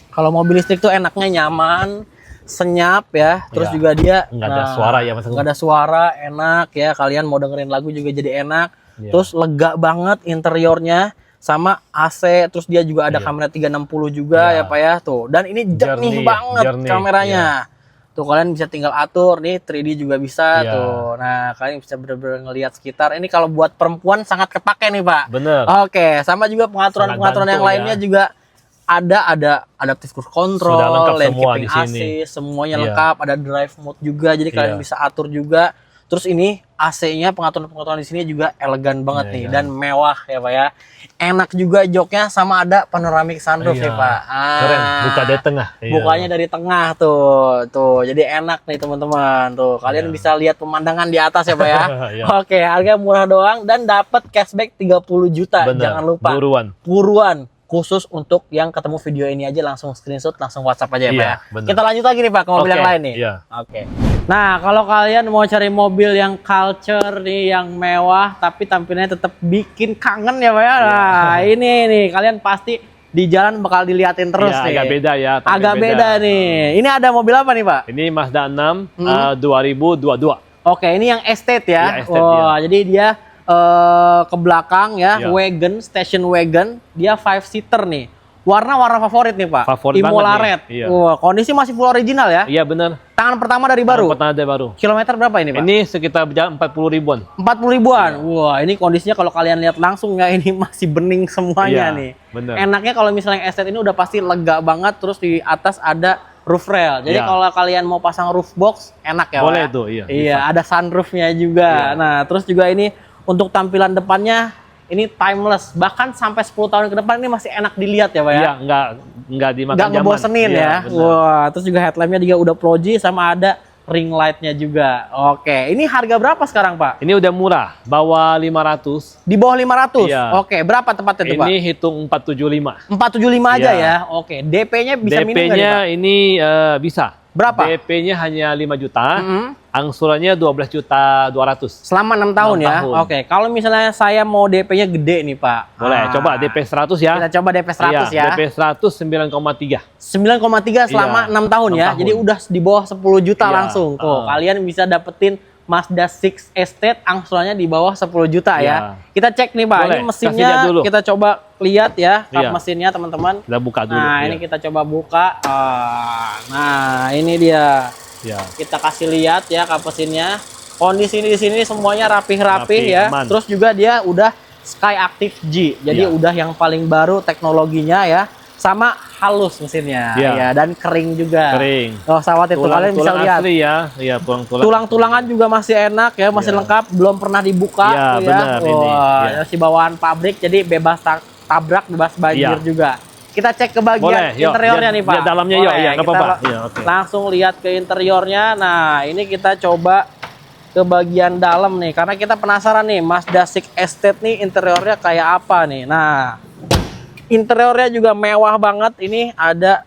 kalau mobil listrik tuh enaknya nyaman, senyap ya. Terus Iya. juga dia Nggak ada suara ya, Mas Agung? nggak ada suara, enak ya. Kalian mau dengerin lagu juga jadi enak. Iya. Terus lega banget interiornya sama AC. Terus dia juga ada Iya. kamera 360 juga ya Iya. Pak ya tuh. Dan ini jernih Jernih, banget jernih, kameranya. Tuh kalian bisa tinggal atur nih 3D juga bisa Iya. tuh. Nah, kalian bisa bener-bener ngelihat sekitar. Ini kalau buat perempuan sangat kepake nih, Pak. Bener. Oke, sama juga pengaturan-pengaturan Sangat yang bantu lainnya ya. juga ada adaptive cruise control, Sudah lengkap lane semua keeping di sini. assist, semuanya Iya. lengkap, ada drive mode juga, jadi kalian Iya. bisa atur juga. Terus ini AC-nya pengaturan-pengaturan di sini juga elegan banget nih Elegan. dan mewah ya Pak ya. Enak juga joknya sama ada panoramic sunroof Iya. ya Pak. Keren, buka dari tengah. Iya. Bukanya dari tengah tuh. Jadi enak nih teman-teman. Tuh, kalian Iya. bisa lihat pemandangan di atas ya Pak ya. Iya. Oke, harganya murah doang dan dapat cashback 30 juta. Bener. Jangan lupa. Buruan. Khusus untuk yang ketemu video ini aja langsung screenshot, langsung WhatsApp aja ya Pak Iya, ya. bener. Kita lanjut lagi nih Pak ke mobil Oke, yang lain nih. iya. Oke. Nah, kalau kalian mau cari mobil yang culture nih, yang mewah tapi tampilnya tetap bikin kangen ya Pak ya. Nah, ini nih kalian pasti di jalan bakal diliatin terus Iya, nih. agak beda ya. tampil Agak beda nih. Ini ada mobil apa nih Pak? Ini Mazda 6 2022. Oke, ini yang estate ya. Iya, estate, Wah, jadi dia ke belakang ya, Iya. wagon, station wagon, dia 5-seater nih. Warna favorit nih Pak. Favorit Imola banget nih, Red. iya. Wah, kondisi masih full original ya. Iya bener. Tangan pertama dari baru. Pertama ada baru. Kilometer berapa ini Pak? Ini sekitar berjalan 40 ribuan. 40 ribuan. Wah, ini kondisinya kalau kalian lihat langsung ya ini masih bening semuanya Iya, nih. bener. Enaknya kalau misalnya yang estate ini udah pasti lega banget, terus di atas ada roof rail. Jadi Iya. kalau kalian mau pasang roof box enak ya Pak Boleh ya? tuh, iya, Iya, bisa. ada sunroofnya juga. Iya. Nah, terus juga ini untuk tampilan depannya ini timeless. Bahkan sampai 10 tahun ke depan ini masih enak dilihat ya Pak ya. Iya, nggak dimakan Nggak zaman. ngebosenin Iya, ya. bener. Wah, terus juga headlampnya juga udah proji sama ada ring lightnya juga. Oke, ini harga berapa sekarang Pak? Ini udah murah, bawah 500. Di bawah 500? Iya. Oke, berapa tepatnya tuh Pak? Ini hitung 475. 475 aja Iya. ya? Oke, DP-nya bisa minim nggak nih Pak? DP-nya ini bisa. Berapa? DP-nya hanya 5 juta. Mm-mm. Angsurannya 12 juta 200. Selama 6 tahun 6 ya? tahun. Oke, kalau misalnya saya mau DP-nya gede nih Pak. Boleh, coba DP 100 ya. Kita coba DP 100 ya. DP 100 9,3. 9,3 selama Iya, 6 tahun 6 ya. tahun. Jadi udah di bawah 10 juta Iya, langsung. Tuh, kalian bisa dapetin Mazda 6 Estate angsurannya di bawah 10 juta ya. Iya. Kita cek nih Pak, Boleh, ini kasih mesinnya lihat dulu. kita coba lihat ya, kap Iya. mesinnya teman-teman. Kita buka dulu. Nah, iya. ini kita coba buka. Nah, ini dia. Ya. Kita kasih lihat ya kap mesinnya. Kondisi di sini semuanya rapih-rapih Rapi, ya. aman. Terus juga dia udah Sky Active G. Jadi Iya. udah yang paling baru teknologinya ya. Sama halus mesinnya Iya. ya, dan kering juga. Kering. Oh, sawat itu kalian bisa Tulang lihat. asli ya. Iya, tulang-tulang. Tulang-tulangan juga masih enak ya, masih Iya. lengkap, belum pernah dibuka Iya, tuh ya. benar ini. Wah, Iya. masih bawaan pabrik jadi bebas tabrak, bebas banjir Iya. juga. Kita cek ke bagian Boleh, yuk, interiornya lihat- nih Pak. lihat dalamnya, yuk. Boleh, Iya, nggak kita apa-apa. Iya, oke. langsung lihat ke interiornya. Nah, ini kita coba ke bagian dalam nih, karena kita penasaran nih Mazda 6 Estate nih interiornya kayak apa nih. Nah, interiornya juga mewah banget. Ini ada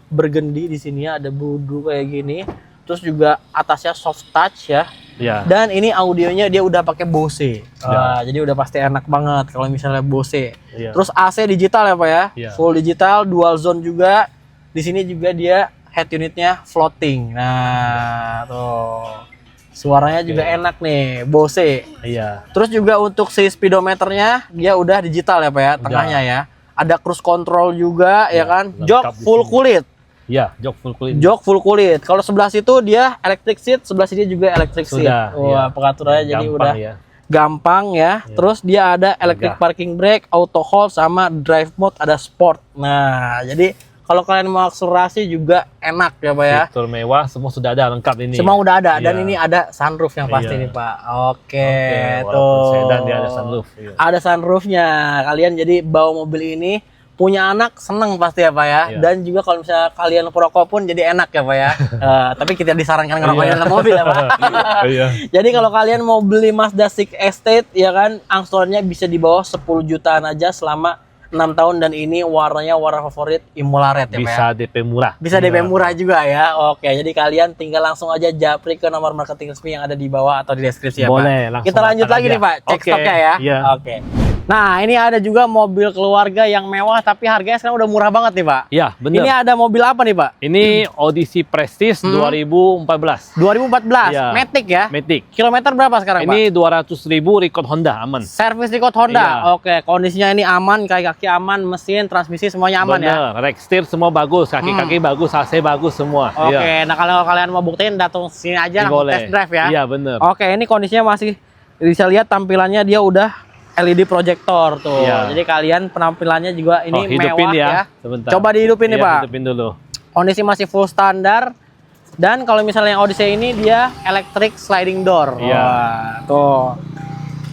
burgundy di sini, ada budu kayak gini. Terus juga atasnya soft touch ya. Ya. Dan ini audionya dia udah pakai Bose. Ya. Jadi udah pasti enak banget kalau misalnya Bose. Iya. Terus AC digital ya Pak ya. Iya. Full digital, dual zone juga. Di sini juga dia head unitnya floating. Nah, tuh. Suaranya juga enak nih, Bose. Iya. Terus juga untuk si speedometernya dia udah digital ya Pak ya, Udah. tengahnya ya. Ada cruise control juga ya Ya, kan. lengkap Jok di full sini. kulit. Iya, jok full kulit. Jok full kulit. Kalau sebelah situ dia electric seat, sebelah sini juga electric seat. Sudah, Wah, iya. pengaturannya jadi Gampang udah ya. gampang ya. Terus dia ada electric Mudah. parking brake, auto hold sama drive mode ada sport. Nah, jadi kalau kalian mau akselerasi juga enak ya Pak ya. Fitur mewah semua sudah ada lengkap ini. Semua udah ada dan Iya. ini ada sunroof yang pasti Iya. nih Pak. Oke, walaupun tuh. sedan dia ada sunroof. Iya. Ada sunroofnya. Kalian jadi bawa mobil ini punya anak seneng pasti ya Pak ya. Iya. Dan juga kalau misalnya kalian perokok pun jadi enak ya Pak ya. Tapi kita disarankan ngerokok di dalam mobil ya Pak. Iya. Jadi kalau kalian mau beli Mazda 6 Estate ya kan, angsurannya bisa di bawah 10 jutaan aja selama 6 tahun, dan ini warnanya warna favorit Imola Red ya Pak Bisa ya. DP murah. Bisa DP murah juga ya. Oke, jadi kalian tinggal langsung aja japri ke nomor marketing resmi yang ada di bawah atau di deskripsi ya Boleh, Pak. langsung Kita lanjut datang lagi aja. nih Pak, cek Oke, stoknya ya. iya. Oke. Nah, ini ada juga mobil keluarga yang mewah tapi harganya sekarang udah murah banget nih Pak. Iya, bener. Ini ada mobil apa nih Pak? Ini Odyssey Prestige 2014. 2014, Iya. Matic ya. Matic. Kilometer berapa sekarang Pak? Ini 200.000 record Honda, aman. Servis record Honda. Iya. Oke, kondisinya ini aman, kaki-kaki aman, mesin, transmisi semuanya aman ya. Bener, rack steer semua bagus, kaki-kaki bagus, AC bagus semua. Oke, Iya. nah kalau kalian mau buktiin datang sini aja langsung Boleh. test drive ya. Iya, bener. Oke, ini kondisinya masih bisa lihat tampilannya dia udah LED proyektor tuh. Iya. Jadi kalian penampilannya juga ini hidupin mewah ya. Sebentar. Coba dihidupin nih Iya, Pak. hidupin dulu. Kondisi masih full standar. Dan kalau misalnya yang Odyssey ini dia electric sliding door. Iya. Wah, tuh.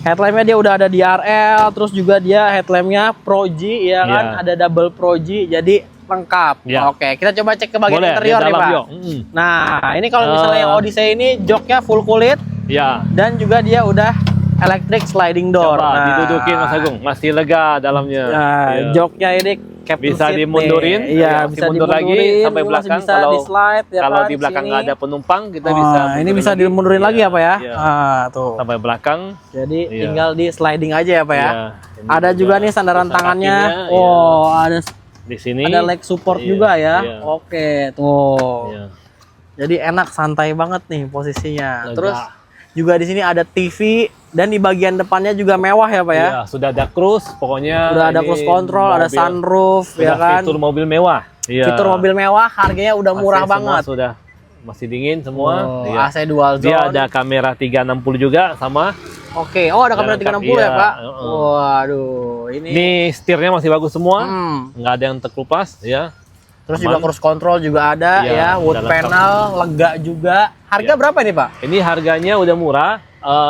Headlampnya dia udah ada DRL, terus juga dia headlampnya Pro G ya kan, Iya. ada double Pro G, jadi lengkap. Iya. Oke, kita coba cek ke bagian Boleh, interior di nih dalam Pak. yuk. Nah, ini kalau misalnya yang Odyssey ini joknya full kulit Ya. dan juga dia udah electric sliding door. Coba Nah, didudukin Mas Agung, masih lega dalamnya. Nah, Iya. joknya ini captain Bisa seat dimundurin, nih. Iya, masih bisa mundur lagi dimundurin, sampai masih belakang. bisa Kalau- di slide ya Kalau kan, di belakang sini. nggak ada penumpang, kita Oh, bisa ini mundurin bisa lagi. dimundurin lagi ya Pak ya. Iya. Ah, tuh. Sampai belakang. Jadi Iya. tinggal di sliding aja ya Pak ya. Iya. Ini Ada juga nih sandaran pusat tangannya. kakinya, Oh, ada iya. Di sini. ada leg support Iya, juga ya. iya. Oke, tuh. Iya. Jadi enak, santai banget nih posisinya. Lega. Terus juga di sini ada TV dan di bagian depannya juga mewah ya Pak ya. Iya, sudah ada cruise, pokoknya. Udah ada ini cruise control, ada mobil- sunroof sudah ya kan. Fitur mobil mewah. Iya. Fitur mobil mewah, harganya udah AC murah semua banget. Sudah masih dingin semua. Oh, Iya. AC dual zone. Dia ada kamera 360 juga sama. Oke, oh ada kamera Jalan 360 ya kaki, Pak. iya. Waduh, ini. Ini setirnya masih bagus semua. Hmm. Nggak ada yang terkelupas ya. Terus aman. juga cruise control juga ada Iya, ya, wood udah lengkap. panel, lega juga. Harga Iya. berapa ini Pak? Ini harganya udah murah,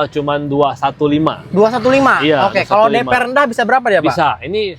cuman 215. 215. Iya, Oke, kalau 215. DP rendah bisa berapa dia Pak? Bisa. Ini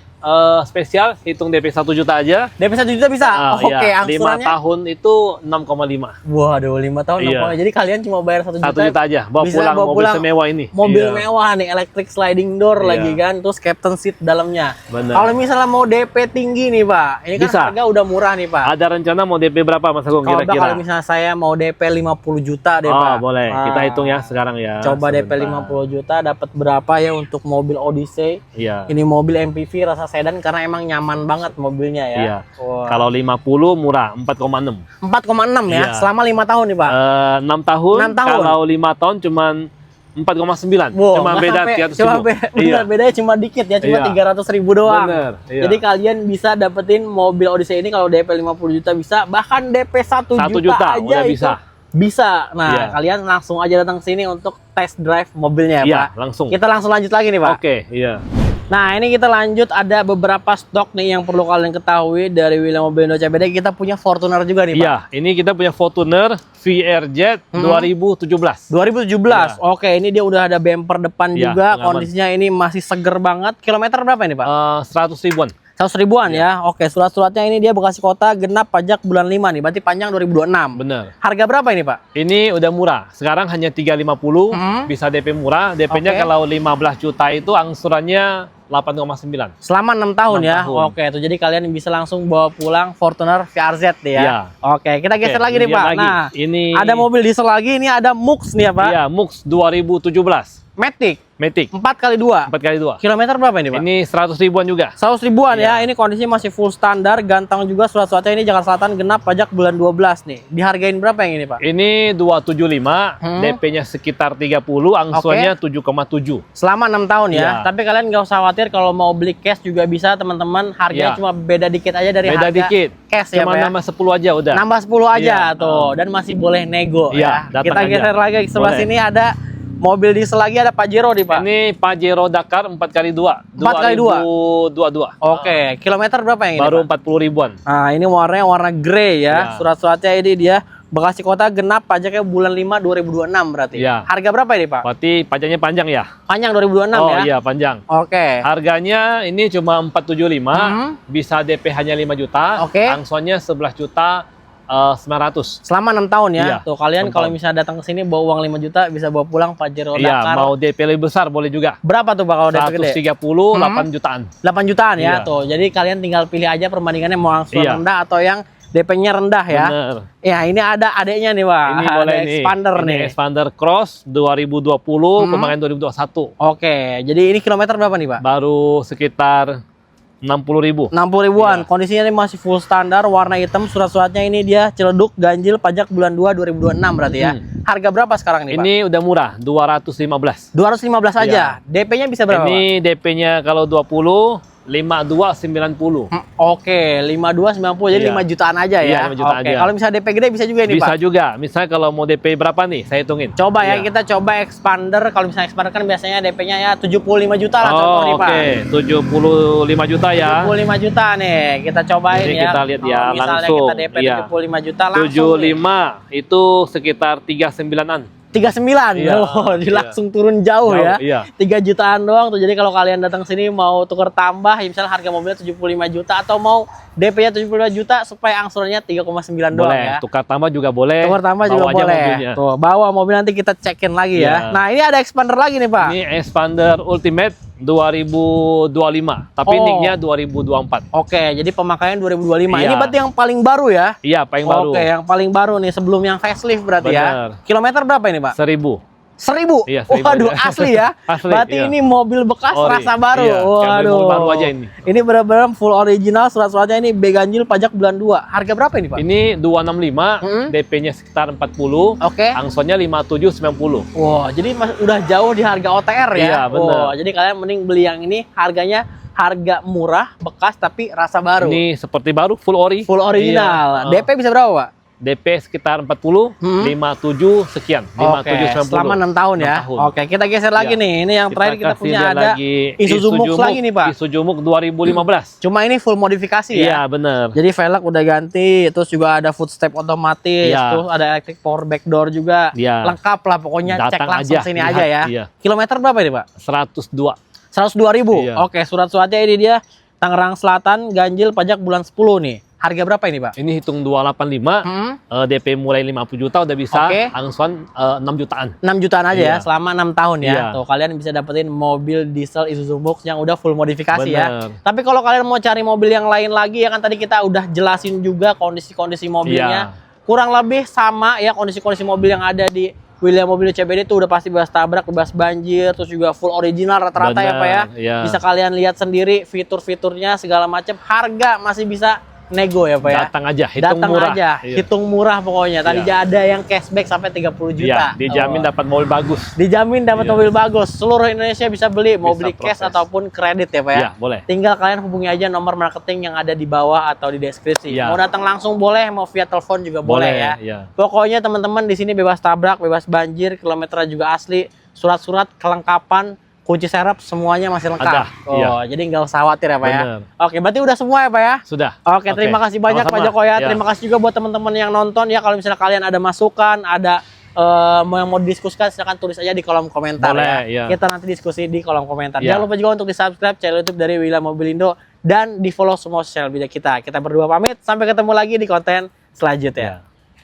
spesial, hitung DP 1 juta aja. DP 1 juta bisa. Oke, iya. 5 angsurannya. tahun itu 6,5. Waduh, 5 tahun. Iya. Pokoknya. Jadi kalian cuma bayar 1 juta. 1 juta aja. Bawa bisa pulang bawa mobil pulang semewah ini. Mobil Iya. mewah nih, electric sliding door Iya. lagi kan, terus captain seat dalamnya. Bener. Kalau misalnya mau DP tinggi nih Pak, ini kan Bisa. harga udah murah nih Pak. Ada rencana mau DP berapa Mas Agung Kalau kira-kira? misalnya saya mau DP 50 juta deh Oh, Pak. boleh. Nah, Kita hitung ya sekarang ya. Coba DP Sebentar. 50 juta dapat berapa ya untuk mobil Odyssey? Iya. Ini mobil MPV rasa sedan karena emang nyaman banget mobilnya ya. Iya. Wah. Kalau 50 murah, 4,6. 4,6 ya, Iya. selama 5 tahun nih Pak. 6 tahun, 6 tahun. kalau 5 tahun cuman 4,9. Wow, Cuma nggak beda sampai- 300 cuma ribu. bener, bedanya cuma dikit ya, cuma Iya. 300.000 doang. Bener, iya. Jadi kalian bisa dapetin mobil Odyssey ini kalau DP 50 juta bisa, bahkan DP 1 1 juta, juta aja udah itu bisa. bisa. Nah, Iya. kalian langsung aja datang sini untuk test drive mobilnya ya, Iya, Pak. langsung. Kita langsung lanjut lagi nih, Pak. Oke, iya. Nah, ini kita lanjut, ada beberapa stok nih yang perlu kalian ketahui dari William Mobil Indo CBD. Kita punya Fortuner juga nih, Pak. Iya, ini kita punya Fortuner VRZ 2017. 2017. Oke, ini dia udah ada bumper depan Iya, juga. pengaman. Kondisinya ini masih seger banget. Kilometer berapa ini, Pak? 100 ribuan. 100 ribuan Iya. ya. Oke, surat-suratnya ini dia Bekasi Kota, genap pajak bulan 5 nih. Berarti panjang 2026. Bener. Harga berapa ini, Pak? Ini udah murah. Sekarang hanya 350, bisa DP murah. DP-nya Oke. kalau 15 juta itu angsurannya 8,9. Selama 6 tahun 6 ya. tahun. Oke, tuh jadi kalian bisa langsung bawa pulang Fortuner VRZ deh ya. Iya. Oke, kita geser Oke, lagi nih, ini Pak. lagi. Nah, Ini ada mobil diesel lagi, ini ada MUX nih ya, Pak. Iya, MUX 2017. Matic Matic 4x2. 4x2. Kilometer berapa ini, Pak? Ini 100 ribuan juga. 100 ribuan Iya. ya. Ini kondisinya masih full standar, ganteng juga surat-suratnya ini Jakarta Selatan genap pajak bulan 12 nih. Dihargain berapa yang ini, Pak? Ini 275, DP-nya sekitar 30, angsurannya 7,7. Selama 6 tahun ya. Iya. Tapi kalian nggak usah khawatir kalau mau beli cash juga bisa, teman-teman. Harganya Iya. cuma beda dikit aja dari Beda harga dikit. cash ya, Cuma Pak ya. nambah 10 aja udah. Nambah 10 aja Iya. tuh, dan masih boleh nego Iya, ya. datang Kita aja. geser lagi ke sebelah Boleh. sini ada mobil diesel lagi, ada Pajero nih, Pak. Ini Pajero Dakar 4x2. 4x2. 2022. Oke, kilometer berapa yang ini, Baru Pak? 40 ribuan. Nah, ini warnanya warna grey ya. Iya. Surat-suratnya ini dia Bekasi Kota genap pajaknya bulan 5 2026 berarti. Iya. Harga berapa ini, Pak? Berarti pajaknya panjang ya? Panjang 2026 Oh ya? iya, panjang. Oke. Harganya ini cuma 475, bisa DP hanya 5 juta, Oke. angsurannya 11 juta 900. Selama 6 tahun ya. Iya, Tuh kalian 6 kalau tahun. misalnya datang ke sini bawa uang 5 juta bisa bawa pulang Pajero Iya, Dakar. mau DP lebih besar boleh juga. Berapa tuh Pak kalau DP gede? 130, 8 jutaan. 8 jutaan ya. Iya. Tuh. Jadi kalian tinggal pilih aja perbandingannya mau angsuran Iya. rendah atau yang DP-nya rendah ya. Bener. Ya, ini ada adeknya nih, Pak. Ini ada boleh nih. expander Ini nih. Expander Cross 2020, pemakaian 2021. Oke, jadi ini kilometer berapa nih, Pak? Baru sekitar 60.000. 60 ribuan. Iya. Kondisinya ini masih full standar, warna hitam, surat-suratnya ini dia celeduk, ganjil, pajak bulan 2 2026 berarti ya. Harga berapa sekarang nih, Pak? Ini udah murah, 215. 215 aja. DP-nya bisa berapa, Pak? Ini DP-nya kalau 20, 5290. Oke, 5290 jadi Iya. 5 jutaan aja Iya, ya. 5 jutaan Oke, aja. kalau misalnya DP gede bisa juga ini, Bisa Pak. juga. Misalnya kalau mau DP berapa nih? Saya hitungin. Coba ya, Iya. kita coba expander. Kalau misalnya expander kan biasanya DP-nya ya 75 juta lah contoh Oh, nih, Pak. oke. 75 juta ya. 75 juta nih. Kita cobain Jadi ya. kita lihat ya, Kalau misalnya langsung. kita DP Iya. 75 juta langsung. 75 itu sekitar 39-an. 39. Iya, Oh, jadi iya. langsung turun jauh ya. Iya. 3 jutaan doang tuh. Jadi kalau kalian datang sini mau tukar tambah, ya misalnya harga mobilnya 75 juta atau mau DP-nya 75 juta supaya angsurannya 3,9 doang Boleh. ya. Tukar tambah juga boleh. Tukar tambah juga Bawa aja boleh. mobilnya. Tuh, bawa mobil nanti kita cekin lagi ya. Iya. Nah, ini ada expander lagi nih, Pak. Ini Expander Ultimate 2025. Tapi Oh. nicknya 2024. Oke, jadi pemakaian 2025. Ini Iya. berarti yang paling baru ya? Iya, paling baru. Oke, yang paling baru nih sebelum yang facelift berarti ya. Bener. Kilometer berapa ini, Pak? 1000. 1000. Iya, 1000 Waduh, aja. asli ya. Asli, Berarti iya. ini mobil bekas Ori. rasa baru. Iya, kayak Waduh. mobil baru aja ini. Ini benar-benar full original, surat-suratnya ini B ganjil pajak bulan 2. Harga berapa ini, Pak? Ini 265, Hmm. DP-nya sekitar 40, Oke. angsurannya 5790. Wah, jadi udah jauh di harga OTR ya. Iya, bener. Wah, jadi kalian mending beli yang ini harganya harga murah, bekas tapi rasa baru. Ini seperti baru, full ori. Full original. Iya. DP bisa berapa, Pak? DP sekitar 40, 57 sekian, Oke, 5790. selama 6 tahun ya. 6 tahun. Oke, kita geser lagi Iya. nih. Ini yang terakhir kita kasih punya lihat ada lagi Isuzu Mux lagi nih, Pak. Isuzu Mux 2015. Cuma ini full modifikasi Iya, ya. bener. Jadi velg udah ganti, terus juga ada footstep otomatis, Iya. terus ada electric power back door juga. Iya. Lengkap lah pokoknya, cek Datang langsung aja, sini lihat, aja ya. iya. Kilometer berapa ini, Pak? 102. 102.000. Iya. Oke, surat-suratnya ini dia Tangerang Selatan, ganjil pajak bulan 10 nih. Harga berapa ini, Pak? Ini hitung 285, DP mulai 50 juta udah bisa, Oke. angsuran 6 jutaan. 6 jutaan aja ya, Iya. selama 6 tahun ya. Iya. Tuh, kalian bisa dapetin mobil diesel Isuzu Mux yang udah full modifikasi ya. Bener. Tapi kalau kalian mau cari mobil yang lain lagi ya kan tadi kita udah jelasin juga kondisi-kondisi mobilnya. Iya. Kurang lebih sama ya kondisi-kondisi mobil yang ada di William Mobil CBD itu udah pasti bebas tabrak, bebas banjir, terus juga full original rata-rata ya, Pak ya. Iya. Bisa kalian lihat sendiri fitur-fiturnya segala macam, harga masih bisa nego ya, Pak ya. Datang aja, hitung Datang murah. aja, Iya. hitung murah pokoknya. Tadi Iya. ada yang cashback sampai 30 juta. Iya, dijamin Oh. dapat mobil bagus. Dijamin dapat Iya. mobil bagus. Seluruh Indonesia bisa beli, mau Bisa beli cash proses. ataupun kredit ya, Pak ya. Iya, boleh. Tinggal kalian hubungi aja nomor marketing yang ada di bawah atau di deskripsi. Iya. Mau datang langsung boleh, mau via telepon juga boleh ya. Iya. Pokoknya teman-teman di sini bebas tabrak, bebas banjir, kilometernya juga asli, surat-surat kelengkapan, kunci serep semuanya masih lengkap. Ada, Oh, iya. jadi nggak usah khawatir ya, Pak ya. Bener. Oke, berarti udah semua ya, Pak ya. Sudah. Oke, terima kasih banyak Pak Sama-sama. Joko ya. Iya. Terima kasih juga buat teman-teman yang nonton ya. Kalau misalnya kalian ada masukan, ada yang mau didiskusikan, silakan tulis aja di kolom komentar Boleh, ya. iya. Kita nanti diskusi di kolom komentar. Iya. Jangan lupa juga untuk di-subscribe channel YouTube dari William Mobilindo dan di-follow semua sosial media kita. Kita berdua pamit, sampai ketemu lagi di konten selanjutnya. Iya.